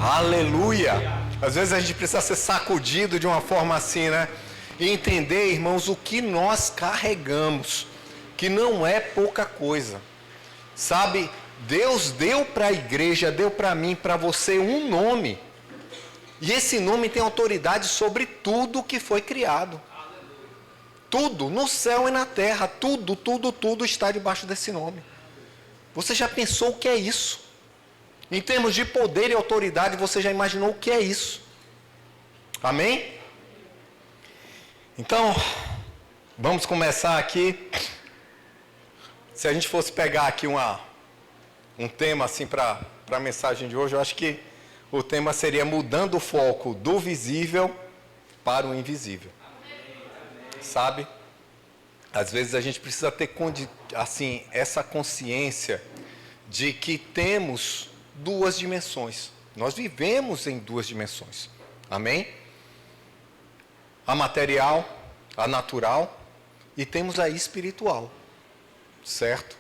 Aleluia! Às vezes a gente precisa ser sacudido de uma forma assim, né? E entender, irmãos, o que nós carregamos, que não é pouca coisa. Sabe, Deus deu para a igreja, deu para mim, para você um nome. E esse nome tem autoridade sobre tudo que foi criado. Tudo, no céu e na terra, tudo está debaixo desse nome. Você já pensou o que é isso? Em termos de poder e autoridade, você já imaginou o que é isso? Amém? Então, vamos começar aqui. Se a gente fosse pegar aqui um tema assim para a mensagem de hoje, eu acho que o tema seria mudando o foco do visível para o invisível. Sabe? Às vezes a gente precisa ter assim, essa consciência de que temos duas dimensões. Nós vivemos em duas dimensões. Amém? A material, a natural, e temos a espiritual. Certo?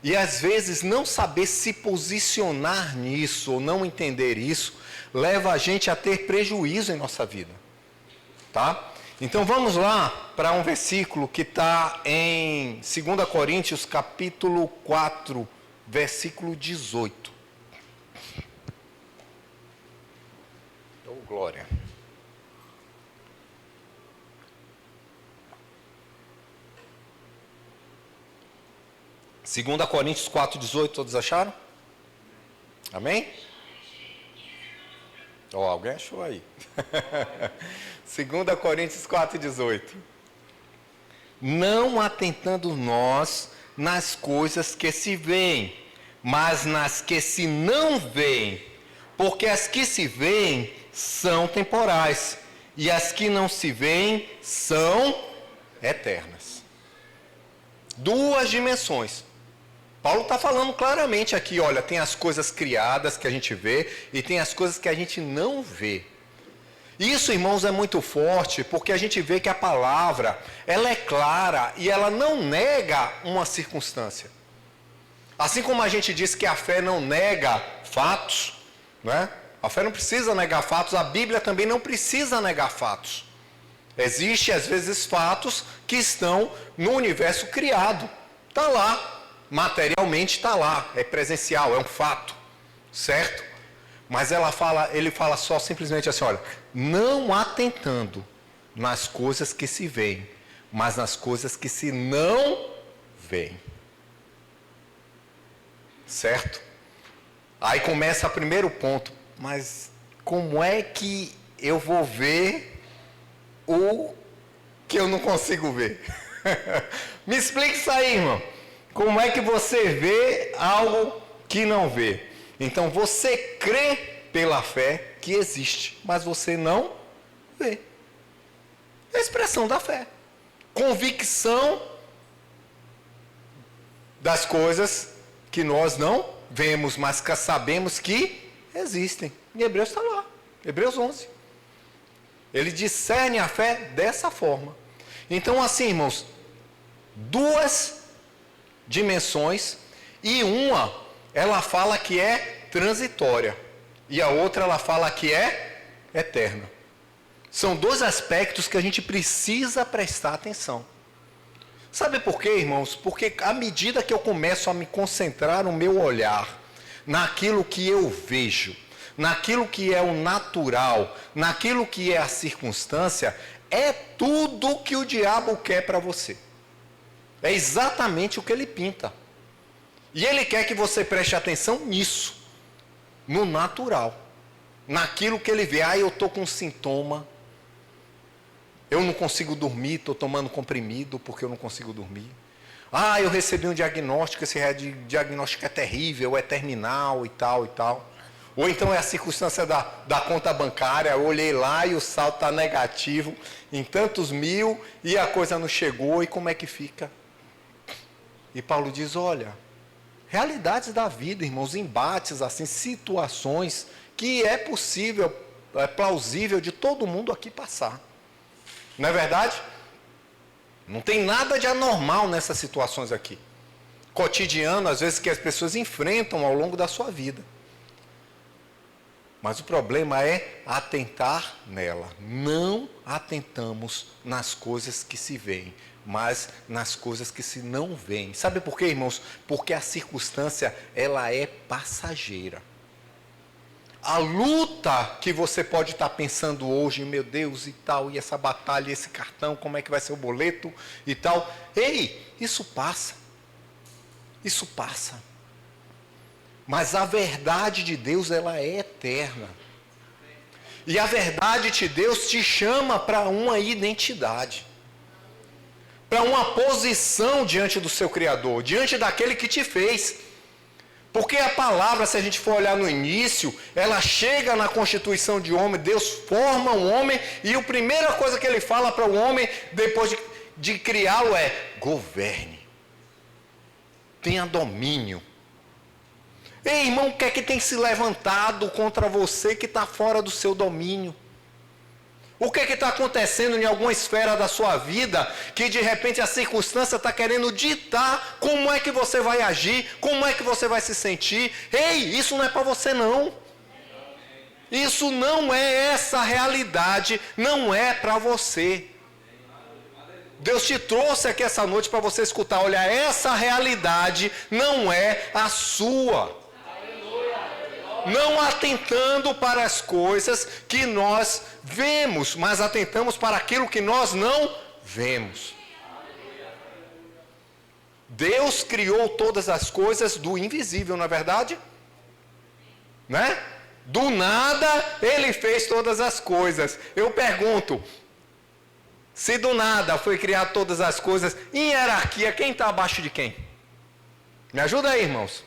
E às vezes não saber se posicionar nisso ou não entender isso leva a gente a ter prejuízo em nossa vida. Tá? Então vamos lá para um versículo que está em 2 Coríntios capítulo 4, versículo 18. Oh, glória. Segunda Coríntios 4,18, todos acharam? Amém? Alguém achou aí. 2 Coríntios 4,18. Não atentando nós nas coisas que se veem, mas nas que se não veem, porque as que se veem são temporais, e as que não se veem são eternas. Duas dimensões. Paulo está falando claramente aqui, olha, tem as coisas criadas que a gente vê e tem as coisas que a gente não vê. Isso, irmãos, é muito forte porque a gente vê que a palavra, ela é clara e ela não nega uma circunstância. Assim como a gente diz que a fé não nega fatos, né? A fé não precisa negar fatos, a Bíblia também não precisa negar fatos. Existem, às vezes, fatos que estão no universo criado. Está lá. Materialmente está lá, é presencial, é um fato, certo? Mas ele fala só simplesmente assim, olha, não atentando nas coisas que se veem, mas nas coisas que se não veem. Certo? Aí começa o primeiro ponto, mas como é que eu vou ver o que eu não consigo ver? Me explica isso aí, irmão. Como é que você vê algo que não vê? Então você crê pela fé que existe, mas você não vê. É a expressão da fé. Convicção das coisas que nós não vemos, mas que sabemos que existem. Em Hebreus está lá, Hebreus 11. Ele discerne a fé dessa forma. Então assim, irmãos, duas dimensões, e uma ela fala que é transitória e a outra ela fala que é eterna. São dois aspectos que a gente precisa prestar atenção. Sabe por quê, irmãos? Porque à medida que eu começo a me concentrar o meu olhar naquilo que eu vejo, naquilo que é o natural, naquilo que é a circunstância, é tudo que o diabo quer para você. É exatamente o que ele pinta. E ele quer que você preste atenção nisso, no natural, naquilo que ele vê. Eu estou com um sintoma, eu não consigo dormir, estou tomando comprimido porque eu não consigo dormir. Eu recebi um diagnóstico, esse diagnóstico é terrível, é terminal e tal e tal. Ou então é a circunstância da conta bancária, eu olhei lá e o saldo está negativo em tantos mil e a coisa não chegou, e como é que fica? E Paulo diz, olha, realidades da vida, irmãos, embates, assim, situações que é possível, é plausível de todo mundo aqui passar. Não é verdade? Não tem nada de anormal nessas situações aqui. Cotidiano, às vezes, que as pessoas enfrentam ao longo da sua vida. Mas o problema é atentar nela. Não atentamos nas coisas que se veem, mas nas coisas que se não veem. Sabe por quê, irmãos? Porque a circunstância, ela é passageira. A luta que você pode estar pensando hoje, meu Deus, e tal, e essa batalha, esse cartão, como é que vai ser o boleto e tal. Ei, isso passa. Isso passa. Mas a verdade de Deus, ela é eterna. E a verdade de Deus te chama para uma identidade. Para uma posição diante do seu Criador, diante daquele que te fez. Porque a palavra, se a gente for olhar no início, ela chega na constituição de homem, Deus forma um homem, e a primeira coisa que ele fala para o homem, depois de criá-lo, é: governe. Tenha domínio. Ei, irmão, o que é que tem se levantado contra você que está fora do seu domínio? O que é que está acontecendo em alguma esfera da sua vida que de repente a circunstância está querendo ditar como é que você vai agir, como é que você vai se sentir? Ei, isso não é para você não. Isso não é essa realidade, não é para você. Deus te trouxe aqui essa noite para você escutar. Olha, essa realidade não é a sua. Não atentando para as coisas que nós vemos, mas atentamos para aquilo que nós não vemos. Deus criou todas as coisas do invisível, não é verdade? Né? Do nada Ele fez todas as coisas. Eu pergunto, se do nada foi criar todas as coisas, em hierarquia, quem está abaixo de quem? Me ajuda aí, irmãos.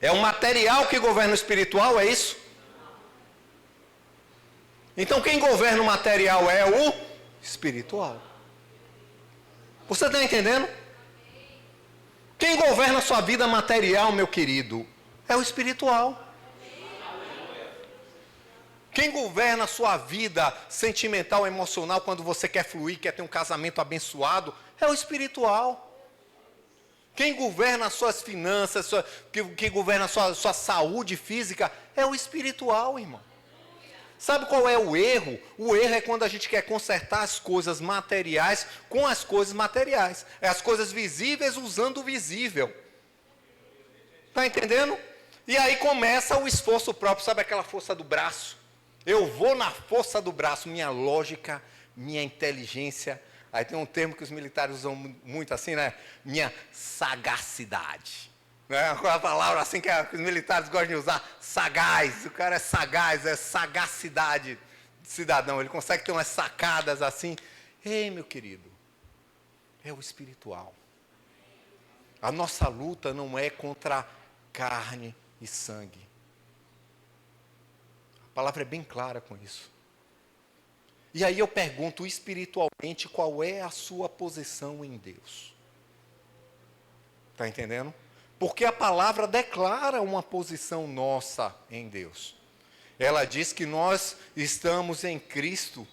É o material que governa o espiritual, é isso? Então quem governa o material é o espiritual. Você está entendendo? Quem governa a sua vida material, meu querido, é o espiritual. Quem governa a sua vida sentimental, emocional, quando você quer fluir, quer ter um casamento abençoado, é o espiritual. Quem governa as suas finanças, quem governa a sua saúde física, é o espiritual, irmão. Sabe qual é o erro? O erro é quando a gente quer consertar as coisas materiais com as coisas materiais. É as coisas visíveis usando o visível. Está entendendo? E aí começa o esforço próprio, sabe aquela força do braço? Eu vou na força do braço, minha lógica, minha inteligência. Aí tem um termo que os militares usam muito assim, né? Minha sagacidade. Né? Uma palavra assim que os militares gostam de usar, sagaz. O cara é sagaz, é sagacidade de cidadão. Ele consegue ter umas sacadas assim. Ei, meu querido, é o espiritual. A nossa luta não é contra carne e sangue. A palavra é bem clara com isso. E aí eu pergunto espiritualmente qual é a sua posição em Deus. Está entendendo? Porque a palavra declara uma posição nossa em Deus. Ela diz que nós estamos em Cristo,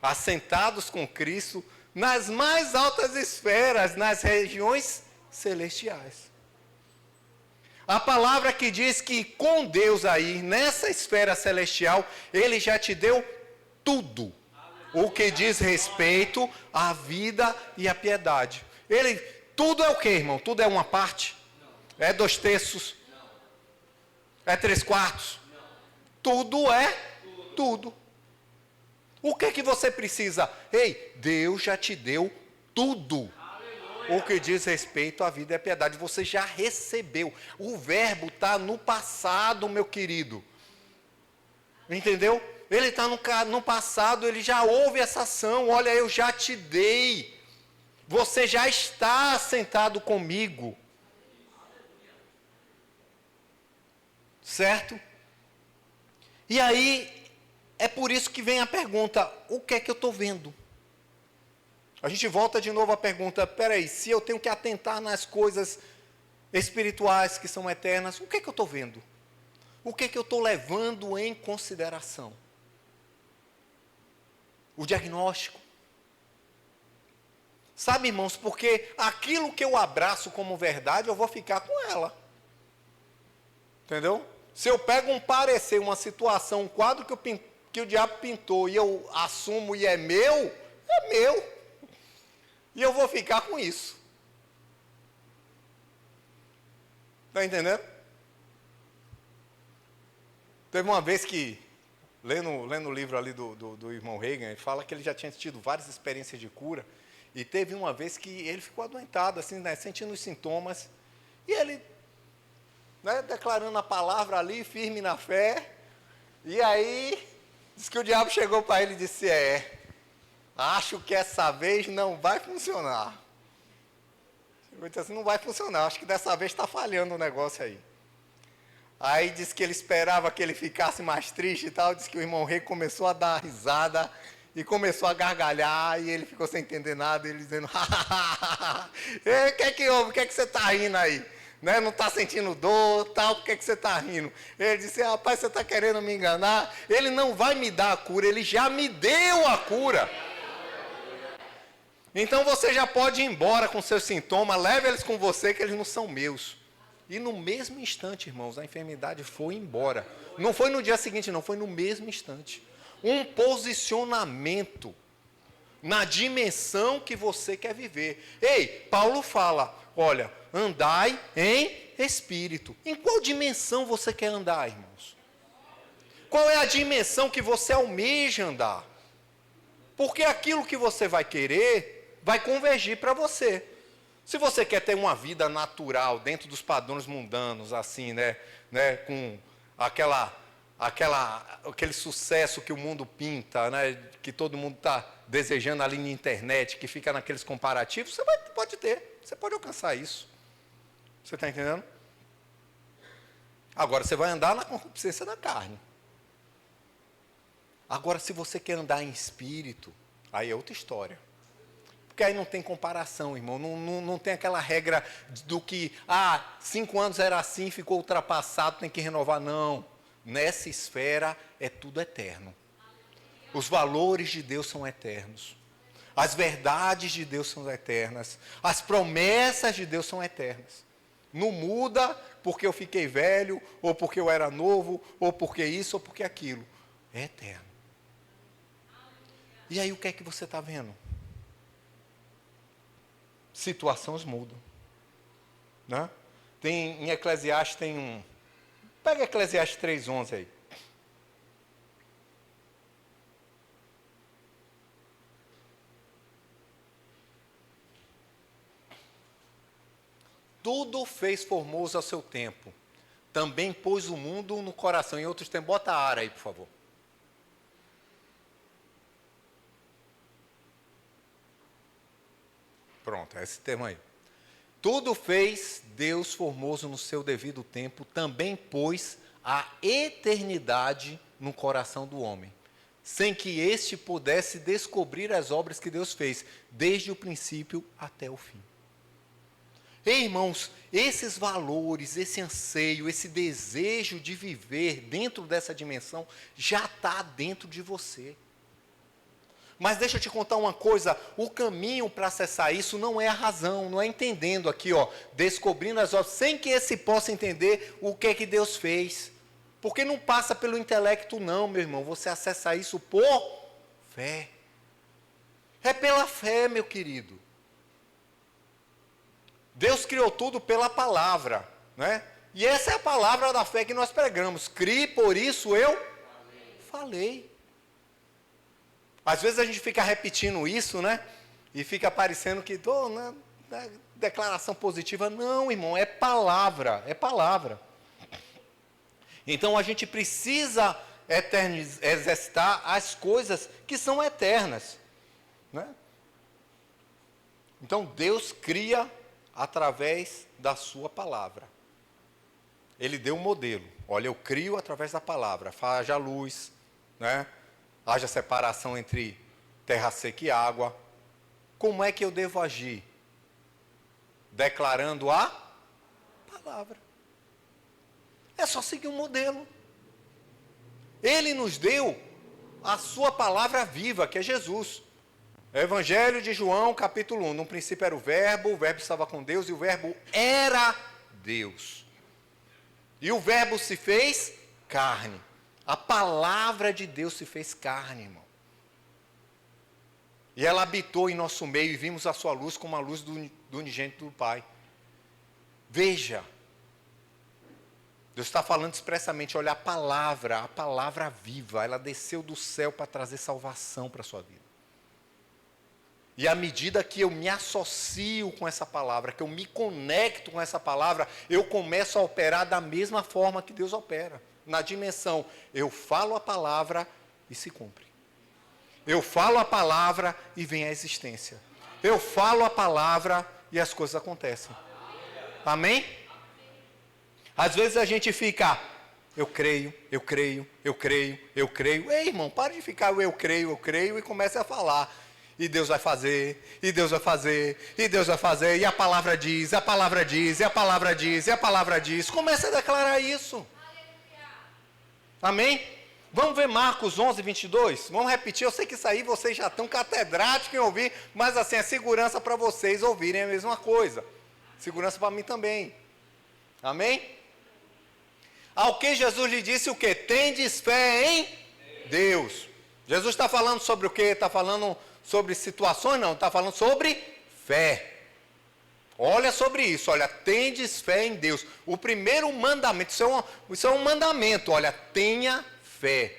assentados com Cristo, nas mais altas esferas, nas regiões celestiais. A palavra que diz que com Deus aí, nessa esfera celestial, Ele já te deu tudo. O que diz respeito à vida e à piedade. Tudo é o que, irmão? Tudo é uma parte? É 2/3? É 3/4? Tudo é tudo. O que você precisa? Ei, Deus já te deu tudo. O que diz respeito à vida e à piedade. Você já recebeu. O verbo está no passado, meu querido. Entendeu? Ele está no passado, ele já houve essa ação. Olha, eu já te dei. Você já está sentado comigo. Certo? E aí, é por isso que vem a pergunta: o que é que eu estou vendo? A gente volta de novo à pergunta: peraí, se eu tenho que atentar nas coisas espirituais que são eternas, o que é que eu estou vendo? O que é que eu estou levando em consideração? O diagnóstico. Sabe, irmãos, porque aquilo que eu abraço como verdade, eu vou ficar com ela. Entendeu? Se eu pego um parecer, uma situação, um quadro que o diabo pintou e eu assumo e é meu, é meu. E eu vou ficar com isso. Está entendendo? Teve uma vez que, lendo o livro ali do irmão Reagan, ele fala que ele já tinha tido várias experiências de cura, e teve uma vez que ele ficou adoentado, assim, né, sentindo os sintomas, e ele, né, declarando a palavra ali, firme na fé, e aí, diz que o diabo chegou para ele e disse, acho que essa vez não vai funcionar. Eu disse assim, não vai funcionar, acho que dessa vez está falhando o negócio aí. Aí disse que ele esperava que ele ficasse mais triste e tal, disse que o irmão Rei começou a dar risada e começou a gargalhar e ele ficou sem entender nada, ele dizendo, o que é que houve, o que é que você está rindo aí? Né? Não está sentindo dor, tal, por que é que você está rindo? Ele disse, rapaz, você está querendo me enganar? Ele não vai me dar a cura, ele já me deu a cura. Então você já pode ir embora com seus sintomas, leve eles com você, que eles não são meus. E no mesmo instante, irmãos, a enfermidade foi embora. Não foi no dia seguinte, não, foi no mesmo instante. Um posicionamento na dimensão que você quer viver. Ei, Paulo fala, olha, andai em espírito. Em qual dimensão você quer andar, irmãos? Qual é a dimensão que você almeja andar? Porque aquilo que você vai querer vai convergir para você. Se você quer ter uma vida natural, dentro dos padrões mundanos, assim, né, com aquele sucesso que o mundo pinta, né, que todo mundo está desejando ali na internet, que fica naqueles comparativos, você pode ter, você pode alcançar isso. Você está entendendo? Agora, você vai andar na concupiscência da carne. Agora, se você quer andar em espírito, aí é outra história. Porque aí não tem comparação, irmão. Não tem aquela regra do que, 5 anos era assim, ficou ultrapassado, tem que renovar. Não. Nessa esfera é tudo eterno. Os valores de Deus são eternos. As verdades de Deus são eternas. As promessas de Deus são eternas. Não muda porque eu fiquei velho, ou porque eu era novo, ou porque isso, ou porque aquilo. É eterno. E aí o que é que você está vendo? Situações mudam, né? Em Eclesiastes tem um... Pega Eclesiastes 3:11 aí. Tudo fez formoso ao seu tempo. Também pôs o mundo no coração. Em outros tempos, bota a ara aí, por favor. Pronto, é esse termo aí. Tudo fez Deus formoso no seu devido tempo, também pôs a eternidade no coração do homem, sem que este pudesse descobrir as obras que Deus fez, desde o princípio até o fim. Ei, irmãos, esses valores, esse anseio, esse desejo de viver dentro dessa dimensão, já está dentro de você. Mas deixa eu te contar uma coisa, o caminho para acessar isso não é a razão, não é entendendo aqui, descobrindo as obras, sem que esse possa entender o que é que Deus fez. Porque não passa pelo intelecto não, meu irmão, você acessa isso por fé. É pela fé, meu querido. Deus criou tudo pela palavra, né? E essa é a palavra da fé que nós pregamos. Crie, por isso eu falei. Às vezes a gente fica repetindo isso, né? E fica parecendo que estou na declaração positiva. Não, irmão, é palavra, é palavra. Então a gente precisa exercitar as coisas que são eternas, né? Então Deus cria através da sua palavra. Ele deu um modelo. Olha, eu crio através da palavra. Haja luz, né? Haja separação entre terra seca e água. Como é que eu devo agir? Declarando a palavra. É só seguir um modelo. Ele nos deu a sua palavra viva, que é Jesus. Evangelho de João, capítulo 1. No princípio era o verbo estava com Deus e o verbo era Deus. E o verbo se fez carne. A palavra de Deus se fez carne, irmão. E ela habitou em nosso meio e vimos a sua luz como a luz do unigênito do Pai. Veja. Deus está falando expressamente, olha, a palavra viva, ela desceu do céu para trazer salvação para a sua vida. E à medida que eu me associo com essa palavra, que eu me conecto com essa palavra, eu começo a operar da mesma forma que Deus opera. Na dimensão, eu falo a palavra e se cumpre. Eu falo a palavra e vem a existência. Eu falo a palavra e as coisas acontecem. Amém? Às vezes a gente fica, eu creio. Ei, irmão, para de ficar eu creio e comece a falar. E Deus vai fazer, e Deus vai fazer, e Deus vai fazer, e a palavra diz, e a palavra diz, e a palavra diz, e a palavra diz. Comece a declarar isso. Amém? Vamos ver Marcos 11, 22? Vamos repetir, eu sei que isso aí vocês já estão catedráticos em ouvir, mas assim, é segurança para vocês ouvirem a mesma coisa. Segurança para mim também. Amém? Ao que Jesus lhe disse o quê? Tendes fé em Deus. Jesus está falando sobre o quê? Está falando sobre situações? Não, está falando sobre fé. Olha sobre isso, olha, tendes fé em Deus. O primeiro mandamento, isso é um mandamento, olha, tenha fé.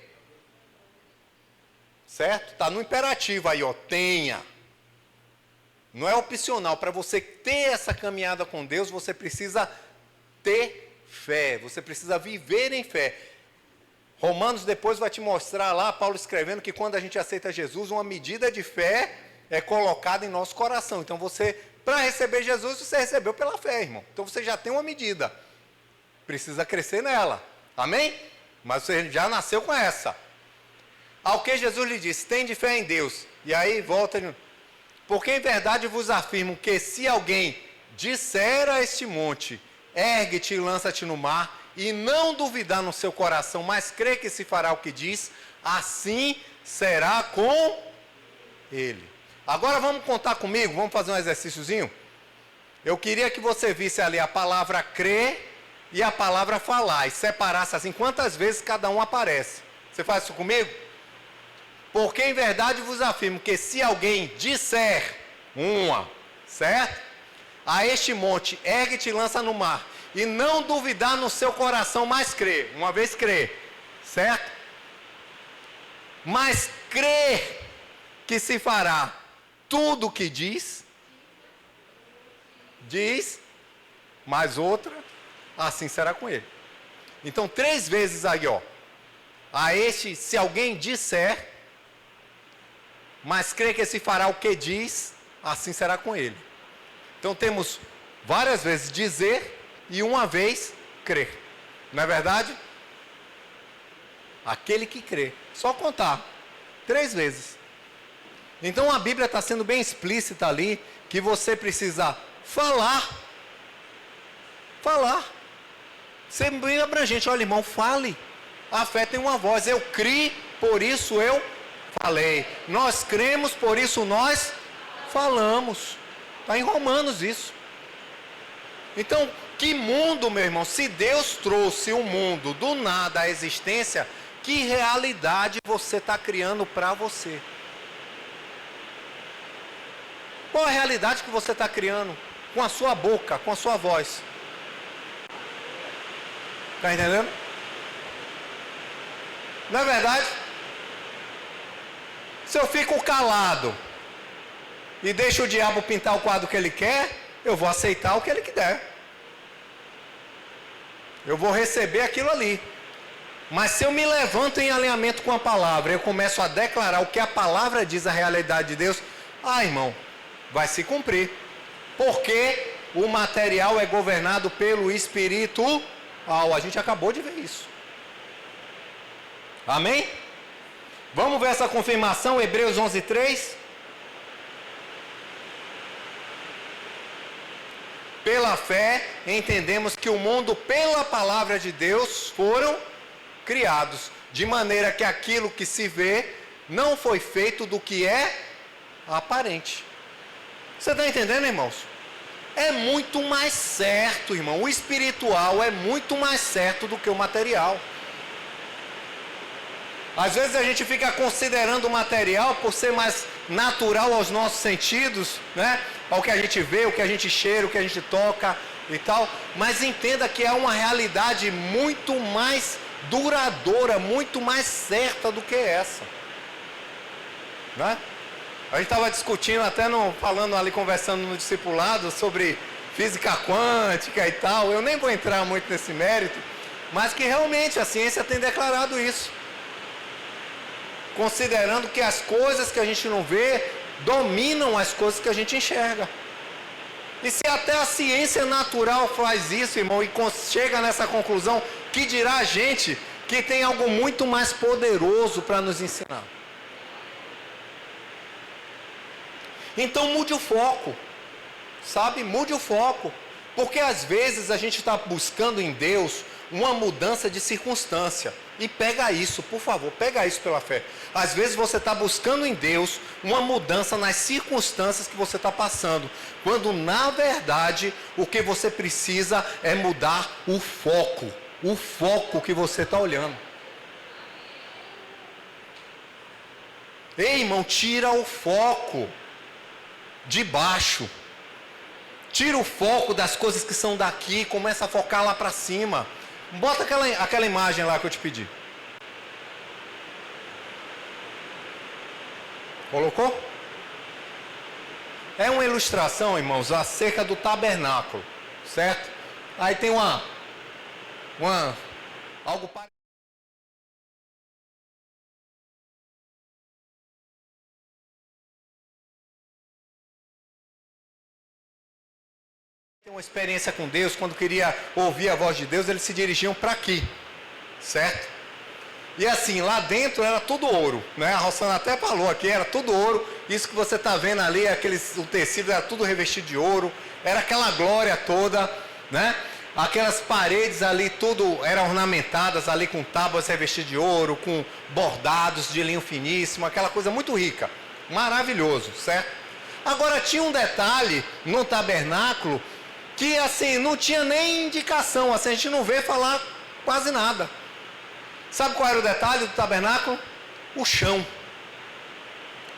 Certo? Está no imperativo aí, ó, tenha. Não é opcional, para você ter essa caminhada com Deus, você precisa ter fé, você precisa viver em fé. Romanos depois vai te mostrar lá, Paulo escrevendo que quando a gente aceita Jesus, uma medida de fé é colocada em nosso coração. Então você, para receber Jesus, você recebeu pela fé, irmão. Então você já tem uma medida. Precisa crescer nela. Amém? Mas você já nasceu com essa. Ao que Jesus lhe disse, tende fé em Deus. E aí volta, porque em verdade vos afirmo que se alguém disser a este monte, ergue-te e lança-te no mar, e não duvidar no seu coração, mas crê que se fará o que diz, assim será com ele. Agora vamos contar comigo, vamos fazer um exercíciozinho? Eu queria que você visse ali a palavra crer e a palavra falar, e separasse assim, quantas vezes cada um aparece. Você faz isso comigo? Porque em verdade vos afirmo que se alguém disser certo? A este monte, ergue-te e lança no mar, e não duvidar no seu coração, mas crer. Uma vez crer, certo? Mas crer que se fará tudo o que diz, mais outra, assim será com ele. Então, 3 vezes aí, ó. A este, se alguém disser, mas crer que se fará o que diz, assim será com ele. Então, temos várias vezes dizer e uma vez crer. Não é verdade? Aquele que crê. Só contar 3 vezes. Então a Bíblia está sendo bem explícita ali que você precisa falar. Ser bem abrangente. Olha, irmão, fale. A fé tem uma voz. Eu criei, por isso eu falei. Nós cremos, por isso nós falamos. Está em Romanos isso. Então, que mundo, meu irmão, se Deus trouxe o mundo do nada à existência, que realidade você está criando para você? Qual a realidade que você está criando? Com a sua boca, com a sua voz. Está entendendo? Não é verdade? Se eu fico calado e deixo o diabo pintar o quadro que ele quer, eu vou aceitar o que ele quiser. Eu vou receber aquilo ali. Mas se eu me levanto em alinhamento com a palavra, eu começo a declarar o que a palavra diz, a realidade de Deus, irmão, vai se cumprir. Porque o material é governado pelo espiritual. A gente acabou de ver isso. Amém? Vamos ver essa confirmação, Hebreus 11:3. Pela fé, entendemos que o mundo, pela palavra de Deus, foram criados, de maneira que aquilo que se vê não foi feito do que é aparente. Você está entendendo, irmãos? é muito mais certo, irmão. O espiritual é muito mais certo do que o material. Às vezes a gente fica considerando o material por ser mais natural aos nossos sentidos, né? Ao que a gente vê, o que a gente cheira, o que a gente toca e tal. Mas entenda que é uma realidade muito mais duradoura, muito mais certa do que essa, né? A gente estava discutindo, até falando ali, conversando no discipulado sobre física quântica e tal. Eu nem vou entrar muito nesse mérito, mas que realmente a ciência tem declarado isso, considerando que as coisas que a gente não vê dominam as coisas que a gente enxerga. E se até a ciência natural faz isso, irmão, e chega nessa conclusão, que dirá a gente que tem algo muito mais poderoso para nos ensinar? Então mude o foco, sabe? Mude o foco. Porque às vezes a gente está buscando em Deus uma mudança de circunstância. E pega isso, por favor, pega isso pela fé. Às vezes você está buscando em Deus uma mudança nas circunstâncias que você está passando. Quando na verdade o que você precisa é mudar o foco. O foco que você está olhando. Ei, irmão, tira o foco de baixo. Tira o foco das coisas que são daqui, começa a focar lá para cima. Bota aquela imagem lá que eu te pedi. Colocou? É uma ilustração, irmãos, acerca do tabernáculo, certo? Aí tem algo parecido. Uma experiência com Deus, quando queria ouvir a voz de Deus, eles se dirigiam para aqui, certo? E assim, lá dentro era tudo ouro, né? A Rossana até falou aqui, era tudo ouro. Isso que você está vendo ali, o tecido era tudo revestido de ouro, era aquela glória toda, né? Aquelas paredes ali, tudo eram ornamentadas ali com tábuas revestidas de ouro, com bordados de linho finíssimo, aquela coisa muito rica, maravilhoso, certo? Agora tinha um detalhe no tabernáculo que assim, não tinha nem indicação, assim, a gente não vê falar quase nada. Sabe qual era o detalhe do tabernáculo? O chão.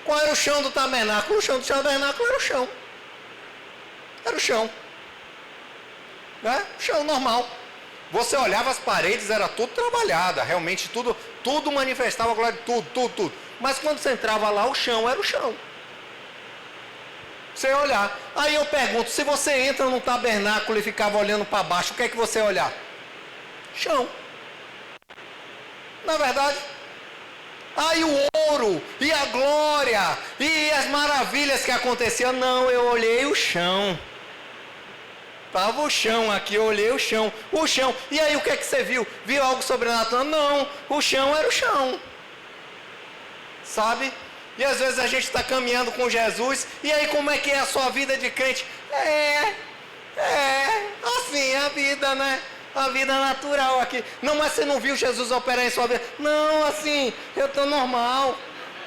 Qual era o chão do tabernáculo? O chão do tabernáculo era o chão. Era o chão. Né? Chão normal. Você olhava as paredes, era tudo trabalhada, realmente tudo manifestava a glória de tudo. Mas quando você entrava lá, o chão era o chão. Você ia olhar. Aí eu pergunto, se você entra num tabernáculo e ficava olhando para baixo, o que é que você ia olhar? Chão. Na verdade. Aí o ouro, e a glória, e as maravilhas que aconteciam. Não, eu olhei o chão. Estava o chão aqui, eu olhei o chão. O chão. E aí o que é que você viu? Viu algo sobrenatural? Não, o chão era o chão. Sabe? E às vezes a gente está caminhando com Jesus, e aí como é que é a sua vida de crente? Assim é a vida, né? A vida natural aqui. Não, mas você não viu Jesus operar em sua vida? Não, assim, eu estou normal,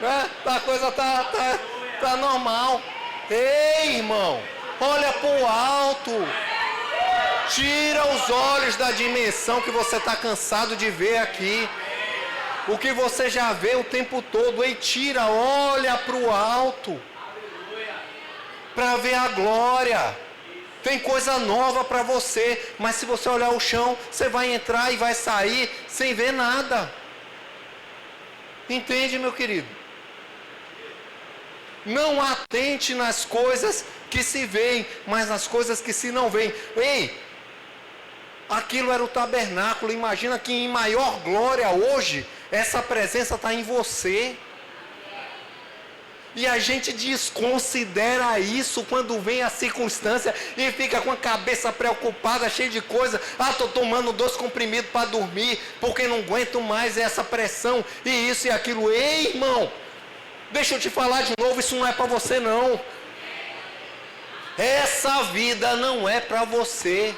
né? A coisa tá normal. Ei, irmão, olha para o alto. Tira os olhos da dimensão que você está cansado de ver aqui. O que você já vê o tempo todo. Ei, tira, olha para o alto. Para ver a glória. Tem coisa nova para você. Mas se você olhar o chão, você vai entrar e vai sair sem ver nada. Entende, meu querido? Não atente nas coisas que se veem, mas nas coisas que se não veem. Ei, aquilo era o tabernáculo. Imagina que em maior glória hoje, essa presença está em você. E a gente desconsidera isso quando vem a circunstância e fica com a cabeça preocupada, cheia de coisa. Estou tomando 2 comprimidos para dormir, porque não aguento mais essa pressão, e isso e aquilo. Ei, irmão, deixa eu te falar de novo, isso não é para você não. Essa vida não é para você.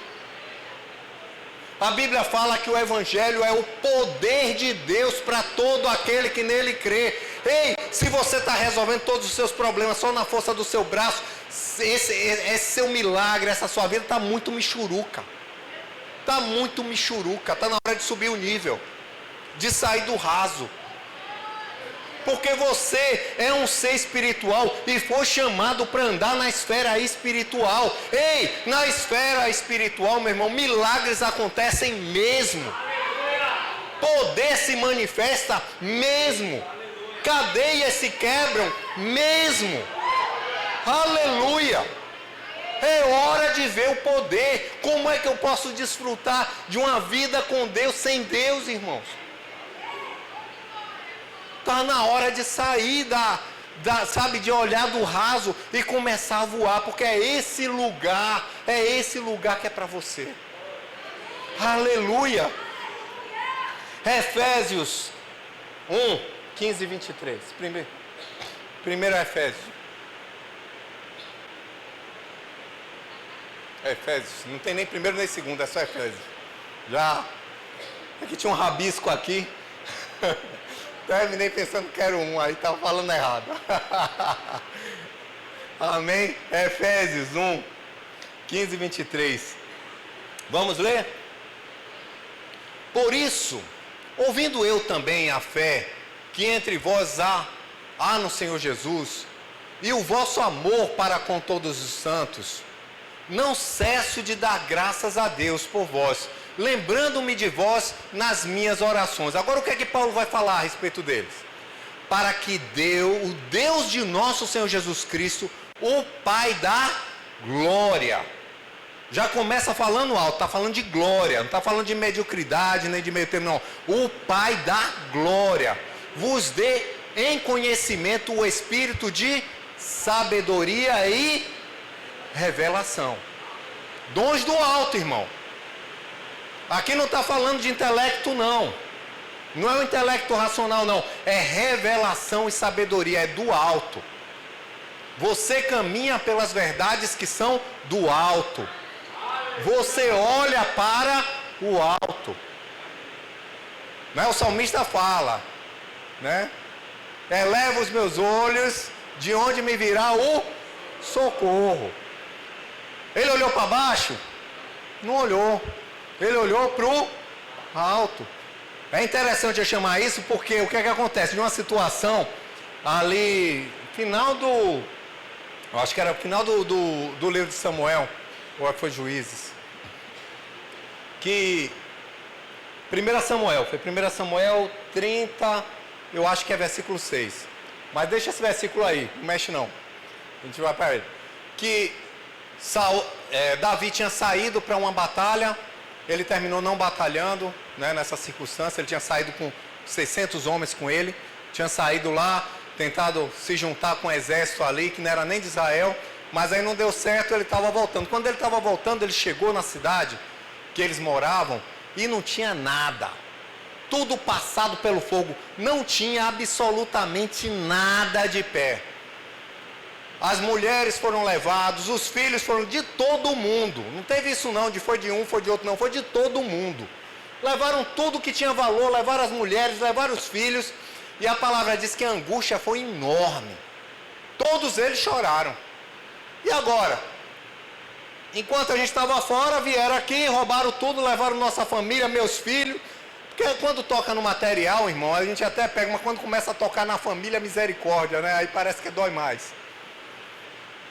A Bíblia fala que o Evangelho é o poder de Deus para todo aquele que nele crê. Ei, se você está resolvendo todos os seus problemas só na força do seu braço, esse seu milagre, essa sua vida está muito michuruca. Está muito michuruca. Está na hora de subir o nível, de sair do raso. Porque você é um ser espiritual e foi chamado para andar na esfera espiritual. Ei, na esfera espiritual, meu irmão, milagres acontecem mesmo. Poder se manifesta mesmo. Cadeias se quebram mesmo. Aleluia. É hora de ver o poder. Como é que eu posso desfrutar de uma vida com Deus sem Deus, irmãos? Está na hora de sair sabe, de olhar do raso e começar a voar, porque é esse lugar que é para você. Aleluia. Efésios 1, 15 e 23. Primeiro Efésios. Efésios, não tem nem primeiro nem segundo, é só Efésios. Já. Aqui tinha um rabisco aqui. Terminei pensando que era um, aí estava falando errado. Amém? Efésios 1, 15 e 23. Vamos ler? Por isso, ouvindo eu também a fé que entre vós há no Senhor Jesus, e o vosso amor para com todos os santos, não cesso de dar graças a Deus por vós, lembrando-me de vós nas minhas orações. Agora o que é que Paulo vai falar a respeito deles? Para que o Deus de nosso Senhor Jesus Cristo, o Pai da glória. Já começa falando alto, está falando de glória, não está falando de mediocridade, nem de meio termo, não. O Pai da glória vos dê em conhecimento o espírito de sabedoria e revelação. Dons do alto, irmão. Aqui não está falando de intelecto, não. Não é o intelecto racional, não. É revelação e sabedoria, é do alto. Você caminha pelas verdades que são do alto. Você olha para o alto. Né? O salmista fala, né? Eleva os meus olhos, de onde me virá o socorro. Ele olhou para baixo? Não olhou. Ele olhou para o alto. É interessante eu chamar isso porque o que é que acontece? De uma situação ali, final do... Eu acho que era o final do livro de Samuel, ou foi Juízes. Que... 1 Samuel, foi 1 Samuel 30, eu acho que é versículo 6. Mas deixa esse versículo aí, não mexe não. A gente vai para ele. Que Davi tinha saído para uma batalha, ele terminou não batalhando, né, nessa circunstância. Ele tinha saído com 600 homens com ele, tinha saído lá, tentado se juntar com o exército ali, que não era nem de Israel, mas aí não deu certo, ele estava voltando. Quando ele estava voltando, ele chegou na cidade que eles moravam e não tinha nada. Tudo passado pelo fogo, não tinha absolutamente nada de pé. As mulheres foram levadas, os filhos foram de todo mundo. Não teve isso não, foi de um, foi de outro, não, foi de todo mundo. Levaram tudo que tinha valor, levaram as mulheres, levaram os filhos. E a palavra diz que a angústia foi enorme. Todos eles choraram. E agora? Enquanto a gente estava fora, vieram aqui, roubaram tudo, levaram nossa família, meus filhos. Porque quando toca no material, irmão, a gente até pega, mas quando começa a tocar na família, misericórdia, né? Aí parece que dói mais.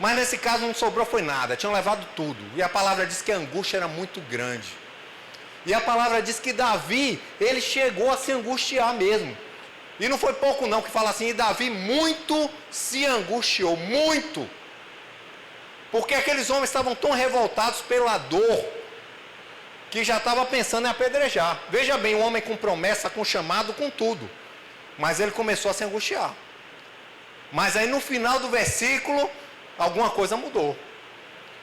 Mas nesse caso não sobrou foi nada, tinham levado tudo. E a palavra diz que a angústia era muito grande. E a palavra diz que Davi, ele chegou a se angustiar mesmo. E não foi pouco não, que fala assim, e Davi muito se angustiou, muito. Porque aqueles homens estavam tão revoltados pela dor, que já estava pensando em apedrejar. Veja bem, um homem com promessa, com chamado, com tudo. Mas ele começou a se angustiar. Mas aí no final do versículo, alguma coisa mudou.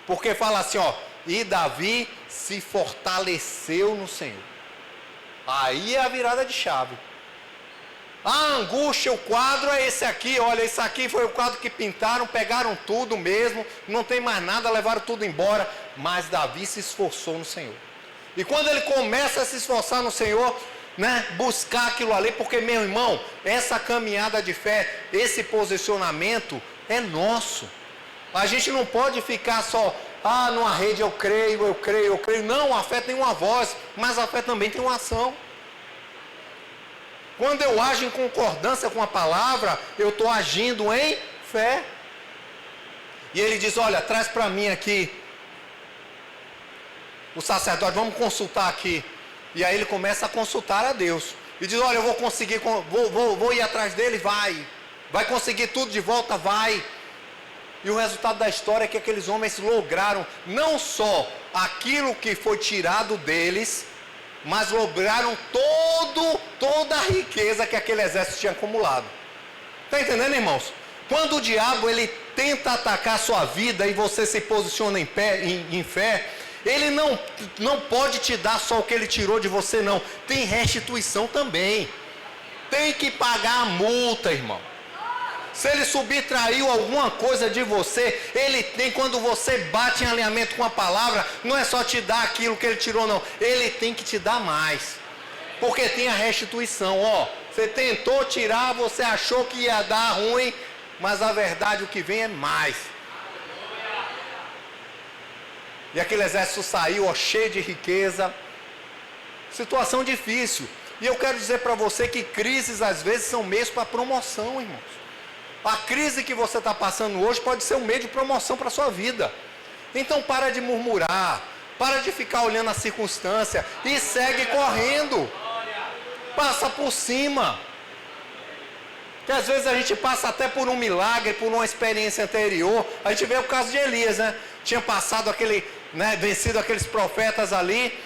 Porque fala assim, ó, e Davi se fortaleceu no Senhor. Aí é a virada de chave. A angústia, o quadro é esse aqui, olha, esse aqui foi o quadro que pintaram, pegaram tudo mesmo, não tem mais nada, levaram tudo embora, mas Davi se esforçou no Senhor. E quando ele começa a se esforçar no Senhor, né, buscar aquilo ali, porque, meu irmão, essa caminhada de fé, esse posicionamento é nosso. A gente não pode ficar só, numa rede eu creio, eu creio, eu creio. Não, a fé tem uma voz, mas a fé também tem uma ação. Quando eu ajo em concordância com a palavra, eu estou agindo em fé. E ele diz, olha, traz para mim aqui o sacerdote, vamos consultar aqui. E aí ele começa a consultar a Deus. E diz, olha, eu vou conseguir, vou ir atrás dele, vai conseguir tudo de volta, vai. E o resultado da história é que aqueles homens lograram não só aquilo que foi tirado deles, mas lograram toda a riqueza que aquele exército tinha acumulado. Está entendendo, irmãos? Quando o diabo ele tenta atacar a sua vida e você se posiciona em fé, ele não pode te dar só o que ele tirou de você, não. Tem restituição também. Tem que pagar a multa, irmão. Se ele subtraiu alguma coisa de você, ele tem, quando você bate em alinhamento com a palavra, não é só te dar aquilo que ele tirou, não. Ele tem que te dar mais. Porque tem a restituição, Você tentou tirar, você achou que ia dar ruim, mas a verdade o que vem é mais. E aquele exército saiu, cheio de riqueza. Situação difícil. E eu quero dizer para você que crises às vezes são meios para promoção, irmãos. A crise que você está passando hoje pode ser um meio de promoção para a sua vida. Então para de murmurar, para de ficar olhando a circunstância e segue correndo. Passa por cima. Que às vezes a gente passa até por um milagre, por uma experiência anterior. A gente vê o caso de Elias, né? Tinha passado vencido aqueles profetas ali.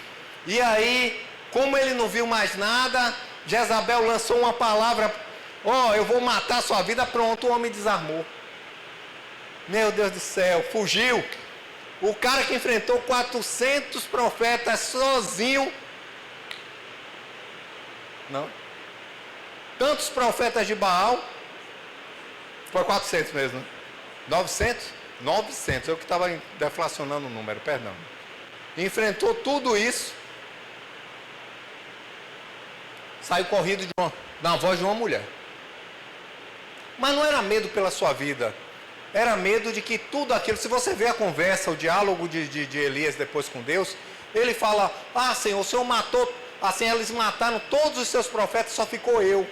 E aí, como ele não viu mais nada, Jezabel lançou uma palavra: eu vou matar a sua vida. Pronto, o homem desarmou. Meu Deus do céu, fugiu. O cara que enfrentou 400 profetas sozinho. Não. Tantos profetas de Baal. Foi 400 mesmo, né? 900? 900, eu que estava deflacionando o número, perdão. Enfrentou tudo isso. Saiu corrido na voz de uma mulher. Mas não era medo pela sua vida. Era medo de que tudo aquilo, se você vê a conversa, o diálogo de Elias depois com Deus, ele fala: Senhor, o Senhor matou, assim eles mataram todos os seus profetas, só ficou eu.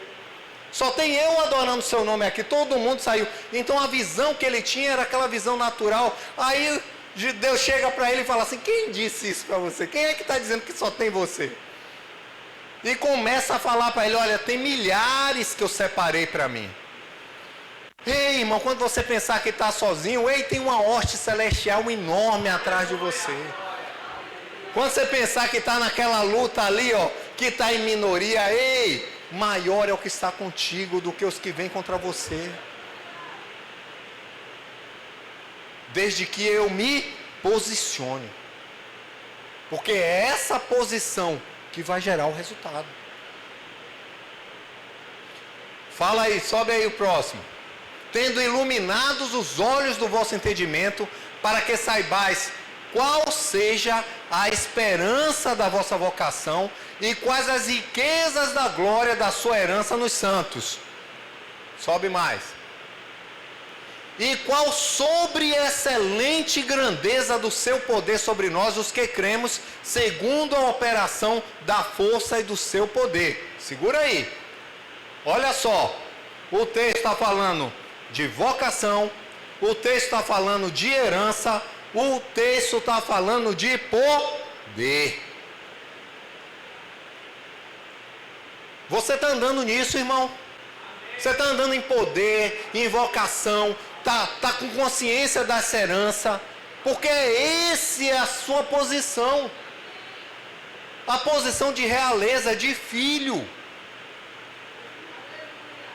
Só tem eu adorando o seu nome aqui, todo mundo saiu. Então a visão que ele tinha era aquela visão natural. Aí Deus chega para ele e fala assim: quem disse isso para você? Quem é que está dizendo que só tem você? E começa a falar para ele: olha, tem milhares que eu separei para mim. Ei, irmão, quando você pensar que está sozinho, tem uma hoste celestial enorme atrás de você. Quando você pensar que está naquela luta ali, que está em minoria, maior é o que está contigo do que os que vêm contra você. Desde que eu me posicione. Porque é essa posição que vai gerar o resultado. Fala aí, sobe aí o próximo. Tendo iluminados os olhos do vosso entendimento, para que saibais qual seja a esperança da vossa vocação e quais as riquezas da glória da sua herança nos santos. Sobe mais. E qual sobre excelente grandeza do seu poder sobre nós, os que cremos, segundo a operação da força e do seu poder. Segura aí. Olha só. O texto está falando de vocação. O texto está falando de herança. O texto está falando de poder. Você está andando nisso, irmão? Você está andando em poder, em vocação, tá com consciência dessa herança, porque essa é a sua posição. A posição de realeza, de filho.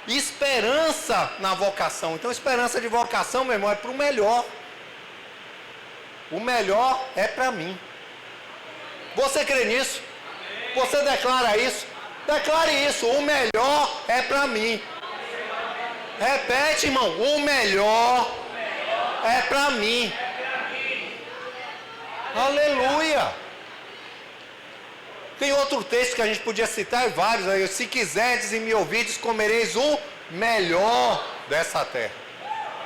Esperança na vocação. Então, esperança de vocação, meu irmão, é para o melhor. O melhor é para mim. Você crê nisso? Você declara isso? Declare isso. O melhor é para mim. Repete, irmão. O melhor é para mim. Aleluia. Tem outro texto que a gente podia citar, vários aí. Se quiserdes e me ouvides, comereis o melhor dessa terra.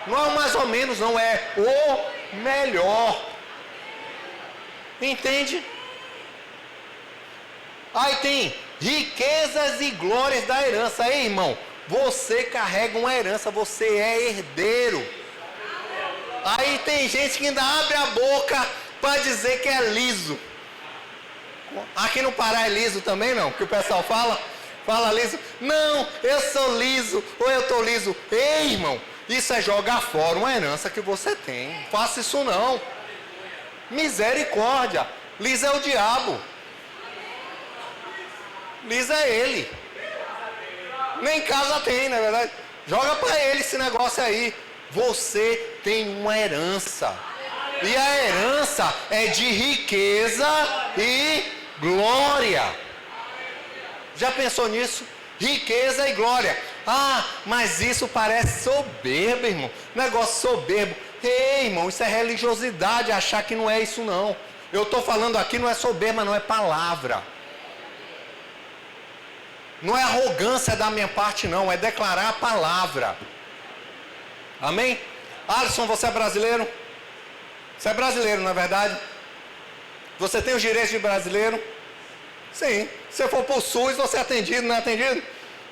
Não é o mais ou menos, não, é o melhor. Entende? Aí tem riquezas e glórias da herança. Ei, irmão, você carrega uma herança, você é herdeiro. Aí tem gente que ainda abre a boca para dizer que é liso. Aqui no Pará é liso também, não? Que o pessoal fala liso. Não, eu sou liso, ou eu estou liso. Ei, irmão, isso é jogar fora uma herança que você tem. Não faça isso não. Misericórdia. Liso é o diabo. Liso é ele. Nem casa tem, na verdade. Joga para ele esse negócio aí. Você tem uma herança. E a herança é de riqueza e glória. Já pensou nisso? Riqueza e glória. Ah, mas isso parece soberbo, irmão. Negócio soberbo. Ei, irmão, isso é religiosidade, achar que não é isso não. Eu estou falando aqui, não é soberba, não é palavra. Não é arrogância da minha parte não, é declarar a palavra. Amém? Alisson, você é brasileiro? Você é brasileiro, não é verdade? Você tem os direitos de brasileiro? Sim. Se for para o SUS, você é atendido, não é atendido?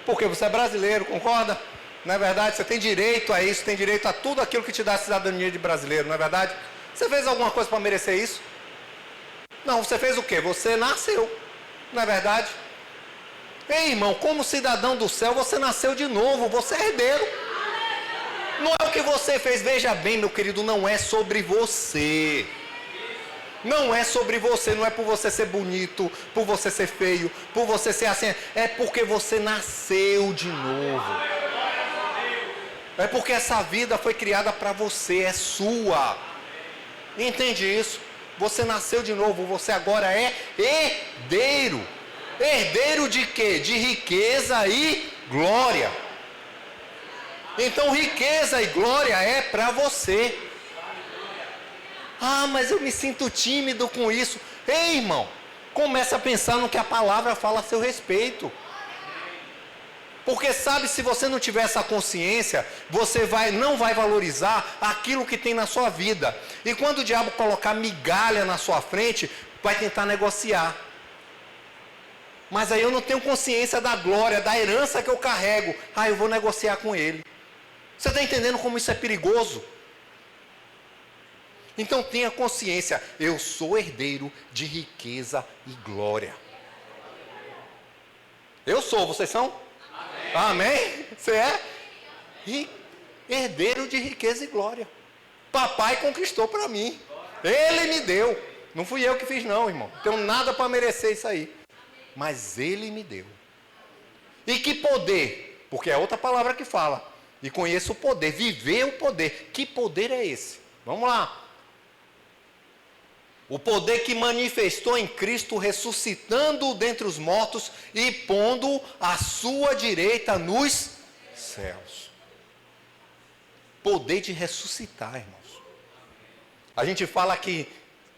Porque você é brasileiro, concorda? Não é verdade? Você tem direito a isso, tem direito a tudo aquilo que te dá a cidadania de brasileiro, não é verdade? Você fez alguma coisa para merecer isso? Não, você fez o quê? Você nasceu, não é verdade? Ei, irmão, como cidadão do céu, você nasceu de novo, você é herdeiro. Não é o que você fez, veja bem, meu querido, não é sobre você. Não é sobre você, não é por você ser bonito, por você ser feio, por você ser assim, é porque você nasceu de novo. É porque essa vida foi criada para você, é sua. Entende isso? Você nasceu de novo, você agora é herdeiro. Herdeiro de quê? De riqueza e glória. Então riqueza e glória é para você. Ah, mas eu me sinto tímido com isso. Ei, irmão, comece a pensar no que a palavra fala a seu respeito. Porque sabe, se você não tiver essa consciência, você não vai valorizar aquilo que tem na sua vida. E quando o diabo colocar migalha na sua frente, vai tentar negociar. Mas aí eu não tenho consciência da glória, da herança que eu carrego. Ah, eu vou negociar com ele. Você está entendendo como isso é perigoso? Então tenha consciência, eu sou herdeiro de riqueza e glória. Eu sou, vocês são? Amém? Amém? Você é? Herdeiro de riqueza e glória. Papai conquistou para mim. Ele me deu. Não fui eu que fiz não, irmão. Não tenho nada para merecer isso aí. Mas ele me deu. E que poder? Porque é outra palavra que fala. E conheço o poder, viver o poder. Que poder é esse? Vamos lá. O poder que manifestou em Cristo, ressuscitando-o dentre os mortos e pondo à sua direita nos céus. Poder de ressuscitar, irmãos. A gente fala que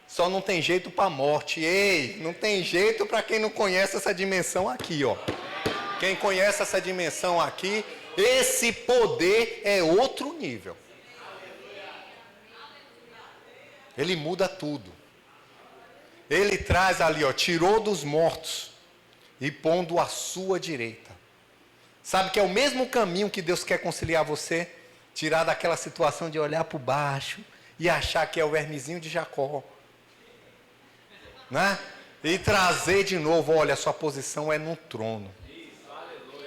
só não tem jeito para a morte. Ei, não tem jeito para quem não conhece essa dimensão aqui, ó. Quem conhece essa dimensão aqui, esse poder é outro nível. Ele muda tudo. Ele traz ali, ó, tirou dos mortos e pondo à sua direita. Sabe que é o mesmo caminho que Deus quer conciliar você? Tirar daquela situação de olhar para baixo e achar que é o vermezinho de Jacó. Né? E trazer de novo, olha, sua posição é no trono.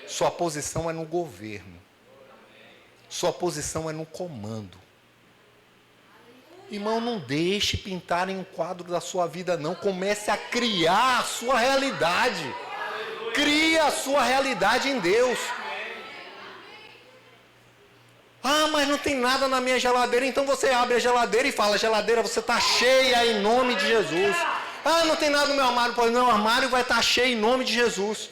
Sua posição é no governo. Sua posição é no comando. Irmão, não deixe pintarem um quadro da sua vida, não. Comece a criar a sua realidade. Crie a sua realidade em Deus. Ah, mas não tem nada na minha geladeira. Então você abre a geladeira e fala, geladeira, você está cheia em nome de Jesus. Ah, não tem nada no meu armário. Pois meu armário vai estar cheio em nome de Jesus.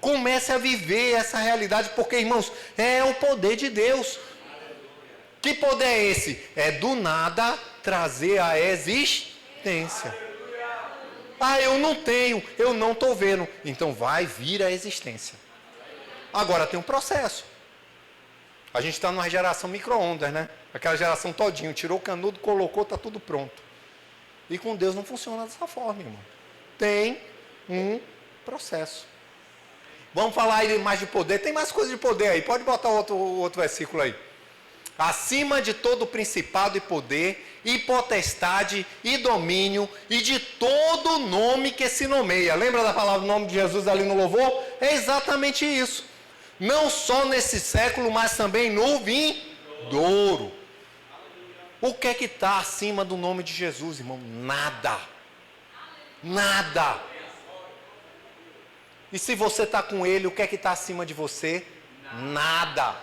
Comece a viver essa realidade, porque, irmãos, é o poder de Deus. Que poder é esse? É do nada trazer a existência. Ah, eu não tenho, eu não estou vendo. Então vai vir a existência. Agora tem um processo. A gente está numa geração micro-ondas, né? Aquela geração todinho, tirou o canudo, colocou, está tudo pronto. E com Deus não funciona dessa forma, irmão. Tem um processo. Vamos falar aí mais de poder. Tem mais coisa de poder aí. Pode botar outro versículo aí. Acima de todo principado e poder, e potestade, e domínio, e de todo nome que se nomeia. Lembra da palavra nome de Jesus ali no louvor? É exatamente isso. Não só nesse século, mas também no vindouro. O que é que está acima do nome de Jesus, irmão? Nada. Nada. E se você está com Ele, o que é que está acima de você? Nada.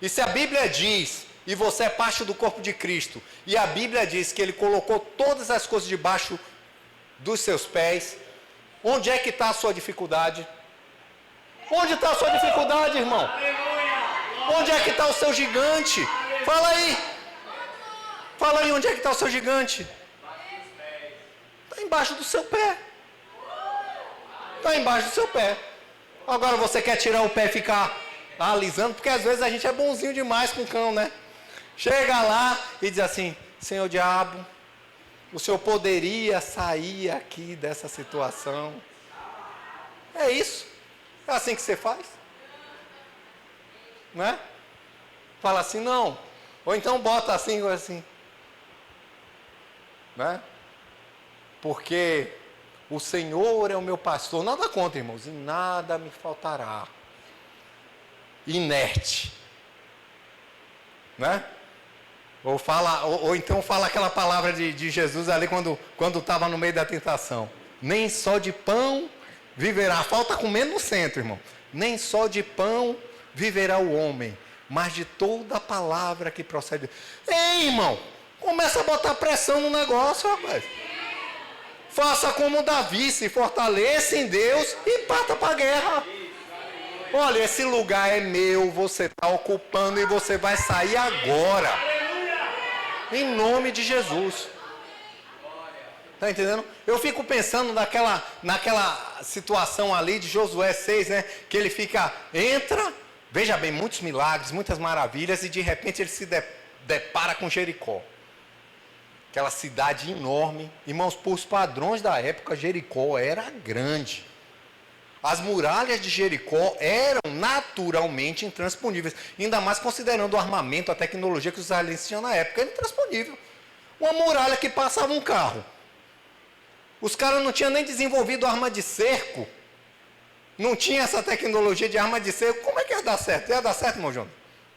E se a Bíblia diz, e você é parte do corpo de Cristo, e a Bíblia diz que Ele colocou todas as coisas debaixo dos seus pés, onde é que está a sua dificuldade? Onde está a sua dificuldade, irmão? Onde é que está o seu gigante? Fala aí. Fala aí, onde é que está o seu gigante? Está embaixo do seu pé. Está embaixo do seu pé. Agora você quer tirar o pé e ficar alisando, porque às vezes a gente é bonzinho demais com o cão, né? Chega lá e diz assim: Senhor diabo, o Senhor poderia sair aqui dessa situação. É isso. É assim que você faz? Não é? Fala assim, não. Ou então bota assim. Né? Porque o Senhor é o meu pastor. Nada contra, irmãos. E nada me faltará. Inerte. Né? Ou então fala aquela palavra de Jesus ali quando estava no meio da tentação. Nem só de pão viverá. Falta comer no centro, irmão. Nem só de pão viverá o homem, mas de toda a palavra que procede. Ei, irmão, começa a botar pressão no negócio, rapaz. Faça como Davi, se fortaleça em Deus e parta para a guerra. Olha, esse lugar é meu, você está ocupando e você vai sair agora. Em nome de Jesus. Está entendendo? Eu fico pensando naquela situação ali de Josué 6, né? Que ele entra, veja bem, muitos milagres, muitas maravilhas, e de repente ele se depara com Jericó. Aquela cidade enorme. Irmãos, por os padrões da época, Jericó era grande. As muralhas de Jericó eram naturalmente intransponíveis. Ainda mais considerando o armamento, a tecnologia que os israelenses tinham na época. Era intransponível. Uma muralha que passava um carro. Os caras não tinham nem desenvolvido arma de cerco. Não tinha essa tecnologia de arma de cerco. Como é que ia dar certo? Ia dar certo, irmão João?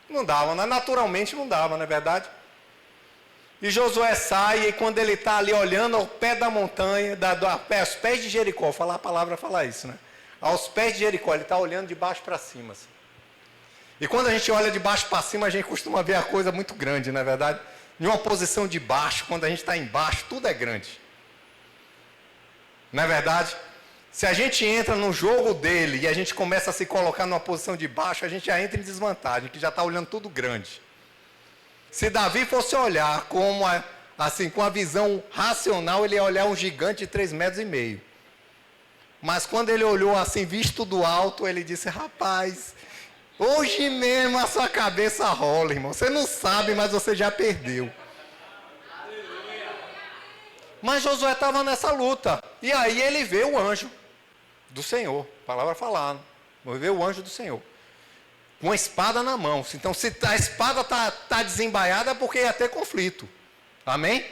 Não dava, né? Naturalmente não dava, não é verdade? E Josué sai, e quando ele está ali olhando ao pé da montanha, aos pés de Jericó, falar a palavra, falar isso, né? Aos pés de Jericó, ele está olhando de baixo para cima. Assim. E quando a gente olha de baixo para cima, a gente costuma ver a coisa muito grande, não é verdade? Em uma posição de baixo, quando a gente está embaixo, tudo é grande. Não é verdade? Se a gente entra no jogo dele e a gente começa a se colocar numa posição de baixo, a gente já entra em desvantagem, que já está olhando tudo grande. Se Davi fosse olhar com a visão racional, ele ia olhar um gigante de 3,5 metros. Mas quando ele olhou assim, visto do alto, ele disse: rapaz, hoje mesmo a sua cabeça rola, irmão. Você não sabe, mas você já perdeu. Mas Josué estava nessa luta. E aí ele vê o anjo do Senhor. Palavra falando. Vê o anjo do Senhor. Com a espada na mão. Então, se a espada está desembaiada, é porque ia ter conflito. Amém?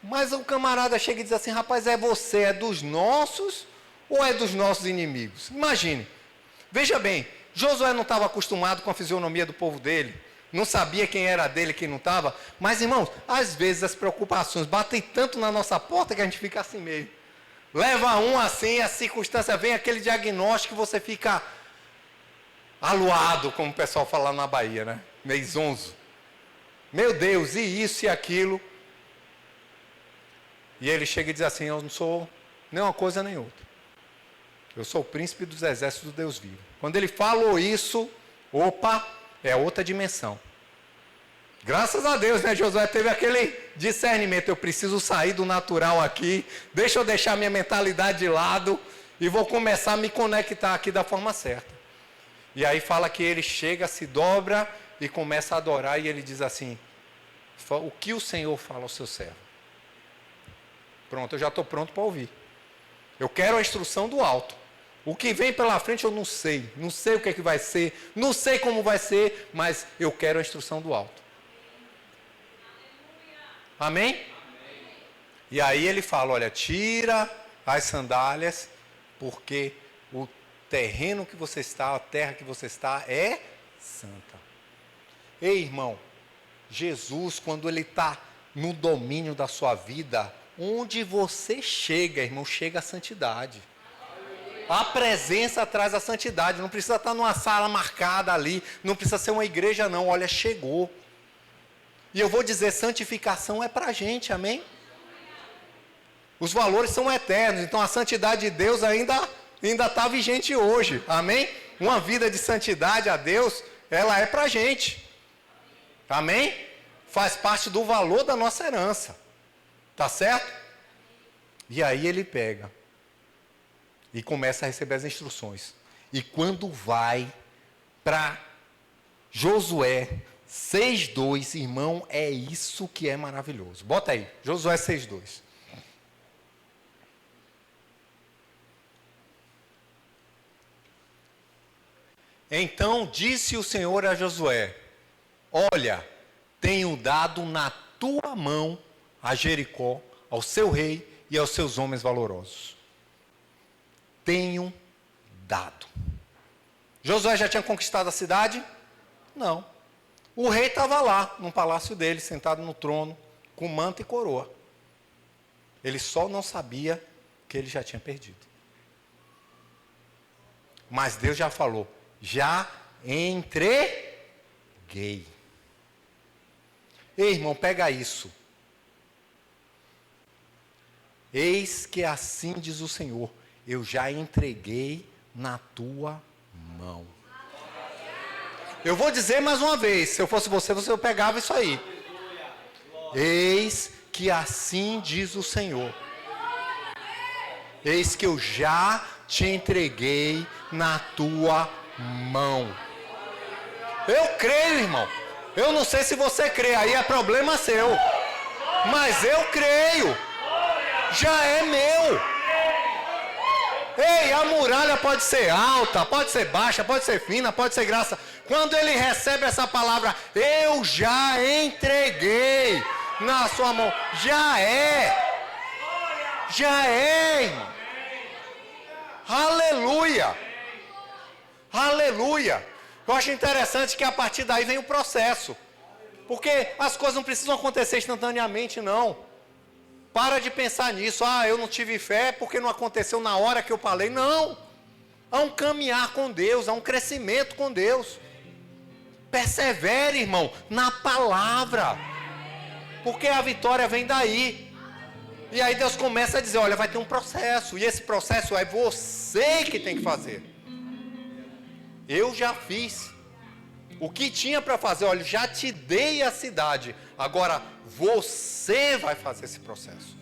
Mas o camarada chega e diz assim: rapaz, você é dos nossos ou é dos nossos inimigos? Imagine. Veja bem, Josué não estava acostumado com a fisionomia do povo dele. Não sabia quem era dele e quem não estava. Mas, irmãos, às vezes as preocupações batem tanto na nossa porta que a gente fica assim meio. Leva assim, a circunstância vem, aquele diagnóstico que você fica aluado, como o pessoal fala na Bahia, né? Meio zonzo. Meu Deus, e isso e aquilo. E ele chega e diz assim: eu não sou nem uma coisa nem outra. Eu sou o príncipe dos exércitos do Deus vivo. Quando ele falou isso, opa, é outra dimensão. Graças a Deus, né? Josué teve aquele discernimento: eu preciso sair do natural aqui, deixa eu deixar minha mentalidade de lado e vou começar a me conectar aqui da forma certa. E aí fala que ele chega, se dobra e começa a adorar, e ele diz assim: o que o Senhor fala ao seu servo? Pronto, eu já estou pronto para ouvir. Eu quero a instrução do alto. O que vem pela frente eu não sei. Não sei o que é que vai ser. Não sei como vai ser. Mas eu quero a instrução do alto. Amém? Amém? E aí ele fala: olha, tira as sandálias, porque o terreno que você está, a terra que você está é santa. Ei, irmão, Jesus, quando ele está no domínio da sua vida, onde você chega, irmão, chega a santidade. A presença traz a santidade. Não precisa estar numa sala marcada ali. Não precisa ser uma igreja, não. Olha, chegou. E eu vou dizer, santificação é para a gente, amém? Os valores são eternos. Então a santidade de Deus ainda está vigente hoje, amém? Uma vida de santidade a Deus, ela é para a gente. Amém? Faz parte do valor da nossa herança. Tá certo? E aí ele pega e começa a receber as instruções. E quando vai para Josué 6:2, irmão, é isso que é maravilhoso. Bota aí, Josué 6:2. Então disse o Senhor a Josué: olha, tenho dado na tua mão a Jericó, ao seu rei e aos seus homens valorosos. Tenho dado. Josué já tinha conquistado a cidade? Não. O rei estava lá, no palácio dele, sentado no trono, com manto e coroa. Ele só não sabia que ele já tinha perdido. Mas Deus já falou: já entreguei. Ei, irmão, pega isso. Eis que assim diz o Senhor: eu já entreguei na tua mão. Eu vou dizer mais uma vez, se eu fosse você pegava isso aí. Eis que assim diz o Senhor: eis que eu já te entreguei na tua mão. Eu creio, irmão. Eu não sei se você crê, aí é problema seu. Mas eu creio. Já é meu. Ei, a muralha pode ser alta, pode ser baixa, pode ser fina, pode ser graça. Quando ele recebe essa palavra, eu já entreguei na sua mão. Já é. Já é, irmão. Aleluia. Aleluia. Eu acho interessante que a partir daí vem o processo. Porque as coisas não precisam acontecer instantaneamente, não. Para de pensar nisso. Ah, eu não tive fé porque não aconteceu na hora que eu falei. Não. Há um caminhar com Deus, há um crescimento com Deus. Persevere, irmão, na palavra. Porque a vitória vem daí. E aí Deus começa a dizer: olha, vai ter um processo. E esse processo é você que tem que fazer. Eu já fiz. O que tinha para fazer? Olha, já te dei a cidade. Agora você vai fazer esse processo.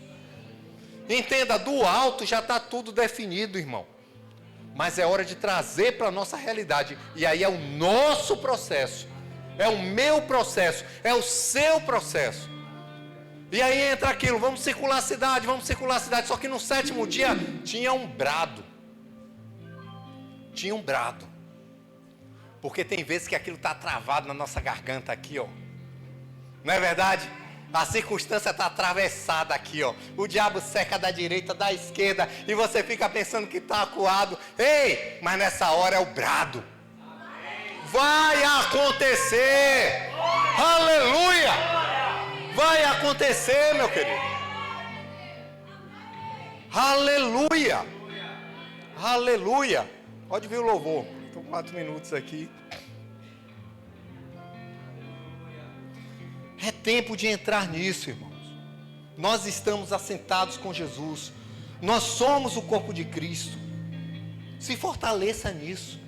Entenda, do alto já está tudo definido, irmão. Mas é hora de trazer para a nossa realidade. E aí é o nosso processo. É o meu processo. É o seu processo. E aí entra aquilo: vamos circular a cidade, vamos circular a cidade. Só que no 7º dia tinha um brado. Tinha um brado. Porque tem vezes que aquilo está travado na nossa garganta aqui, ó. Não é verdade? A circunstância está atravessada aqui, ó. O diabo cerca da direita, da esquerda, e você fica pensando que está acuado. Ei, mas nessa hora é o brado. Vai acontecer. Aleluia. Vai acontecer, meu querido. Aleluia. Aleluia. Pode vir o louvor. Estou 4 minutos aqui. É tempo de entrar nisso, irmãos. Nós estamos assentados com Jesus. Nós somos o corpo de Cristo. Se fortaleça nisso.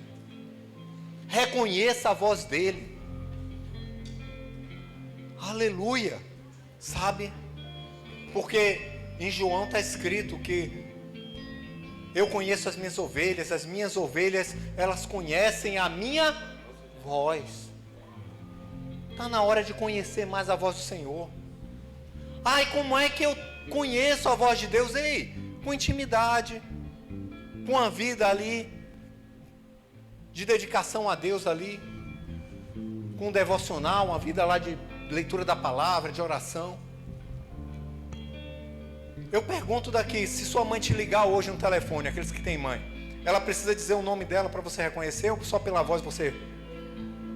Reconheça a voz dele. Aleluia. Sabe? Porque em João está escrito que Eu conheço as minhas ovelhas, elas conhecem a minha voz. Está na hora de conhecer mais a voz do Senhor. Ai, como é que eu conheço a voz de Deus? Ei, com intimidade, com a vida ali, de dedicação a Deus ali, com um devocional, uma vida lá de leitura da palavra, de oração. Eu pergunto daqui, se sua mãe te ligar hoje no telefone, aqueles que têm mãe, ela precisa dizer o nome dela para você reconhecer ou só pela voz você?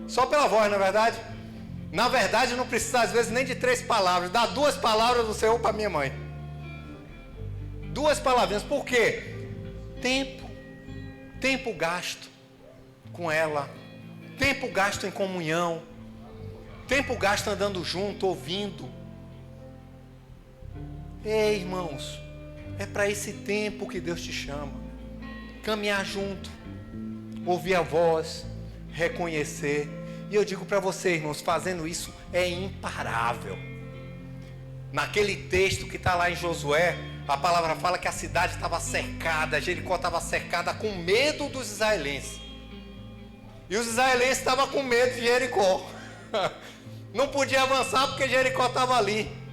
Só pela voz, não é verdade? Na verdade não precisa às vezes nem de 3 palavras, dá 2 palavras você, opa, minha mãe. 2 palavrinhas, por quê? Tempo gasto com ela, tempo gasto em comunhão, tempo gasto andando junto, ouvindo. Ei, irmãos, é para esse tempo que Deus te chama. Caminhar junto, ouvir a voz, reconhecer. E eu digo para você, irmãos, fazendo isso é imparável. Naquele texto que está lá em Josué, a palavra fala que a cidade estava cercada, Jericó estava cercada com medo dos israelenses. E os israelenses estavam com medo de Jericó. Não podia avançar porque Jericó estava ali.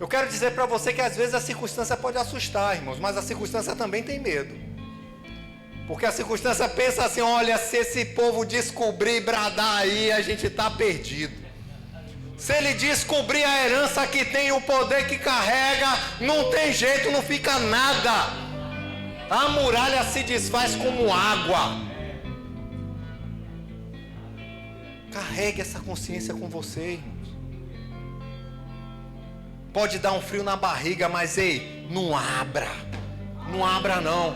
Eu quero dizer para você que às vezes a circunstância pode assustar, irmãos, mas a circunstância também tem medo. Porque a circunstância pensa assim, olha, se esse povo descobrir, bradar aí, a gente está perdido. Se ele descobrir a herança que tem, o poder que carrega, não tem jeito, não fica nada. A muralha se desfaz como água. Carregue essa consciência com você, irmãos. Pode dar um frio na barriga, mas ei, não abra. Não abra não.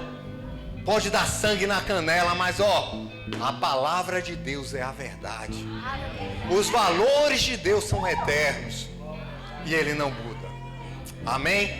Pode dar sangue na canela, mas ó, a palavra de Deus é a verdade. Os valores de Deus são eternos. E Ele não muda. Amém?